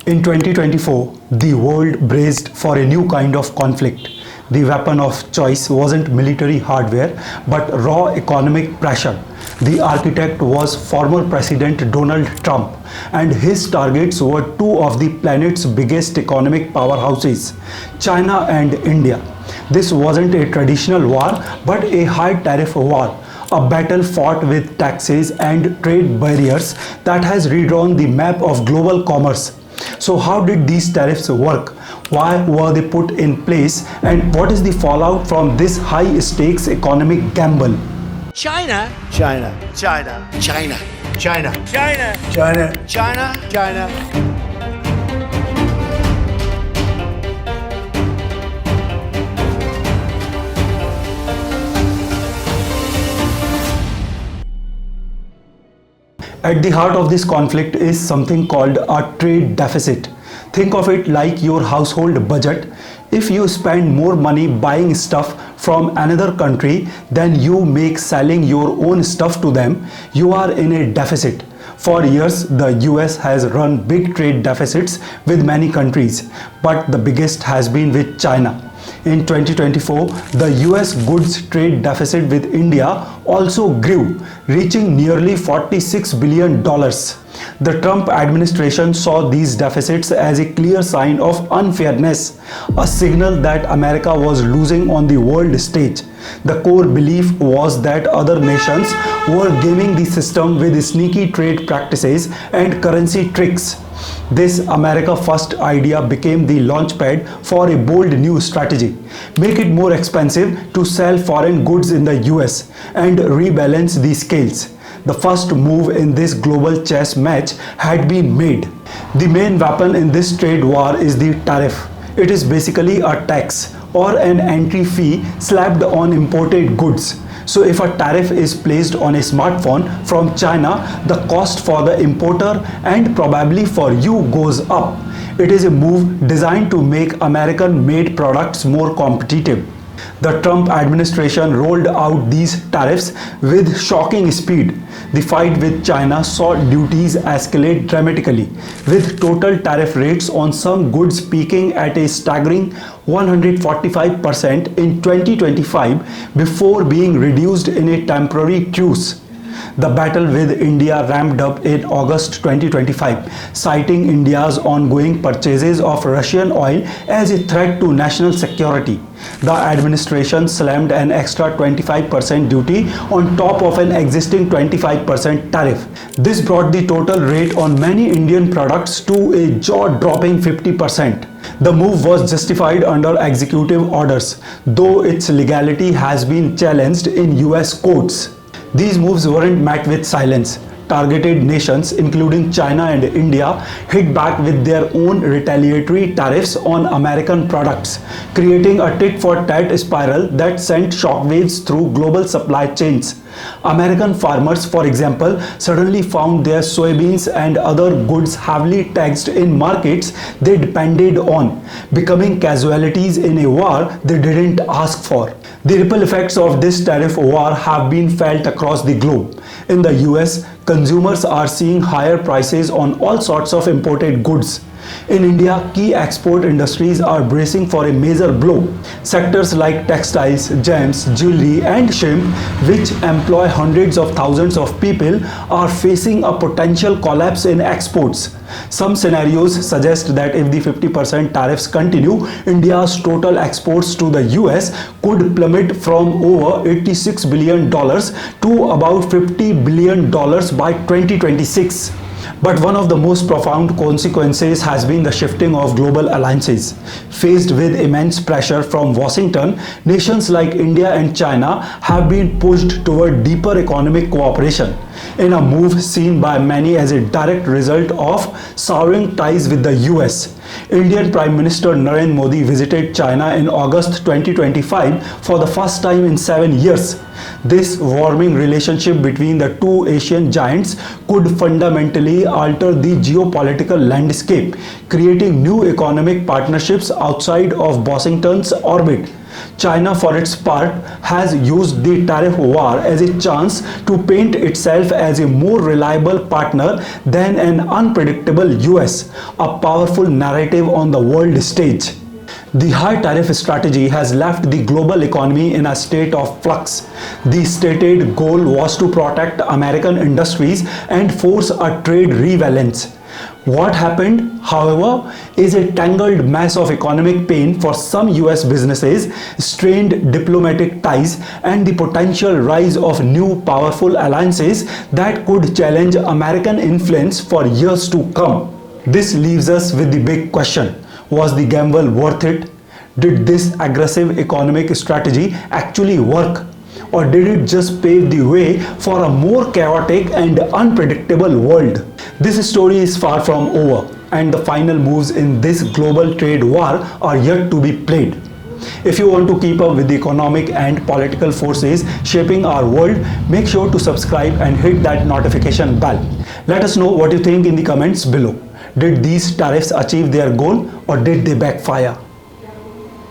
In 2024, the world braced for a new kind of conflict. The weapon of choice wasn't military hardware, but raw economic pressure. The architect was former President Donald Trump, and his targets were two of the planet's biggest economic powerhouses, China and India. This wasn't a traditional war, but a high-tariff war, a battle fought with taxes and trade barriers that has redrawn the map of global commerce. So how did these tariffs work? Why were they put in place? And what is the fallout from this high-stakes economic gamble? China. China. China. China. China. China. China. China. China. At the heart of this conflict is something called a trade deficit. Think of it like your household budget. If you spend more money buying stuff from another country than you make selling your own stuff to them, you are in a deficit. For years, the US has run big trade deficits with many countries, but the biggest has been with China. In 2024, the US goods trade deficit with India also grew, reaching nearly $46 billion. The Trump administration saw these deficits as a clear sign of unfairness, a signal that America was losing on the world stage. The core belief was that other nations were gaming the system with sneaky trade practices and currency tricks. This America First idea became the launchpad for a bold new strategy. Make it more expensive to sell foreign goods in the US and rebalance the scales. The first move in this global chess match had been made. The main weapon in this trade war is the tariff. It is basically a tax or an entry fee slapped on imported goods. So if a tariff is placed on a smartphone from China, the cost for the importer and probably for you goes up. It is a move designed to make American-made products more competitive. The Trump administration rolled out these tariffs with shocking speed. The fight with China saw duties escalate dramatically, with total tariff rates on some goods peaking at a staggering 145% in 2025 before being reduced in a temporary truce. The battle with India ramped up in August 2025, citing India's ongoing purchases of Russian oil as a threat to national security. The administration slammed an extra 25% duty on top of an existing 25% tariff. This brought the total rate on many Indian products to a jaw-dropping 50%. The move was justified under executive orders, though its legality has been challenged in US courts. These moves weren't met with silence. Targeted nations, including China and India, hit back with their own retaliatory tariffs on American products, creating a tit-for-tat spiral that sent shockwaves through global supply chains. American farmers, for example, suddenly found their soybeans and other goods heavily taxed in markets they depended on, becoming casualties in a war they didn't ask for. The ripple effects of this tariff war have been felt across the globe. In the US, consumers are seeing higher prices on all sorts of imported goods. In India, key export industries are bracing for a major blow. Sectors like textiles, gems, jewelry and shrimp, which employ hundreds of thousands of people, are facing a potential collapse in exports. Some scenarios suggest that if the 50% tariffs continue, India's total exports to the US could plummet from over $86 billion to about $50 billion by 2026. But one of the most profound consequences has been the shifting of global alliances. Faced with immense pressure from Washington, nations like India and China have been pushed toward deeper economic cooperation, in a move seen by many as a direct result of souring ties with the US. Indian Prime Minister Narendra Modi visited China in August 2025 for the first time in 7 years. This warming relationship between the two Asian giants could fundamentally alter the geopolitical landscape, creating new economic partnerships outside of Washington's orbit. China, for its part, has used the tariff war as a chance to paint itself as a more reliable partner than an unpredictable US, a powerful narrative on the world stage. The high tariff strategy has left the global economy in a state of flux. The stated goal was to protect American industries and force a trade rebalance. What happened, however, is a tangled mess of economic pain for some US businesses, strained diplomatic ties, and the potential rise of new powerful alliances that could challenge American influence for years to come. This leaves us with the big question: was the gamble worth it? Did this aggressive economic strategy actually work? Or did it just pave the way for a more chaotic and unpredictable world? This story is far from over, and the final moves in this global trade war are yet to be played. If you want to keep up with the economic and political forces shaping our world, make sure to subscribe and hit that notification bell. Let us know what you think in the comments below. Did these tariffs achieve their goal, or did they backfire?